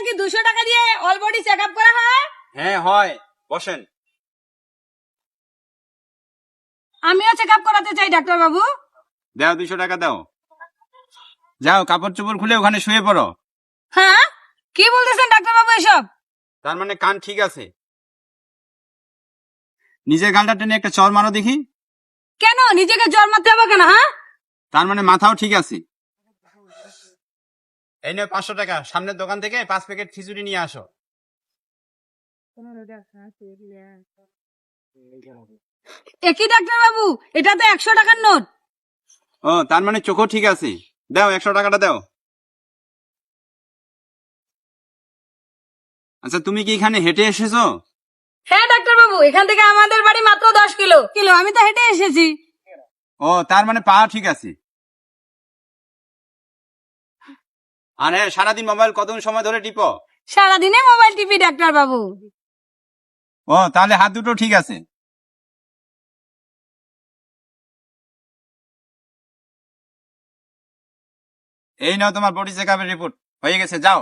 কি 200 টাকা দিয়ে অল বডি চেক আপ করা হয়? হ্যাঁ হয়, বসেন। আমিও চেক আপ করাতে চাই ডাক্তার বাবু। দাও 200 টাকা দাও। যাও কাপড় চোপড় খুলে ওখানে শুয়ে পড়ো। হ্যাঁ, কি বলতেছেন ডাক্তার বাবু এসব? তার মানে কান ঠিক আছে? নিজের গালটা টেনে একটা চর মারো দেখি। কেন নিজেকে জ্বর মারতে হবে কেন? হ্যাঁ, তার মানে মাথাও ঠিক আছে। এই নয় 500 টাকা, সামনের দোকান থেকে 5 প্যাকেট খিচুড়ি নিয়ে আসো। একই ডাক্তার বাবু, এটা তো 100 টাকার নোট। ও, তার মানে চোখও ঠিক আছে। দাও 100 টাকাটা দাও। আচ্ছা, তুমি কি এখানে হেঁটে এসেছো? হ্যাঁ ডাক্তার বাবু, এখান থেকে আমাদের বাড়ি মাত্র 10 কিলো। আমি তো হেঁটে এসেছি। ও, তার মানে পা ঠিক আছে। আর হ্যাঁ, সারাদিন মোবাইল কতক্ষণ সময় ধরে টিপো? সারাদিনে মোবাইল টিপি ডাক্তার বাবু। ও, তাহলে হাত দুটো ঠিক আছে। এই নাও তোমার বডি চেকআপের রিপোর্ট, হয়ে গেছে, যাও।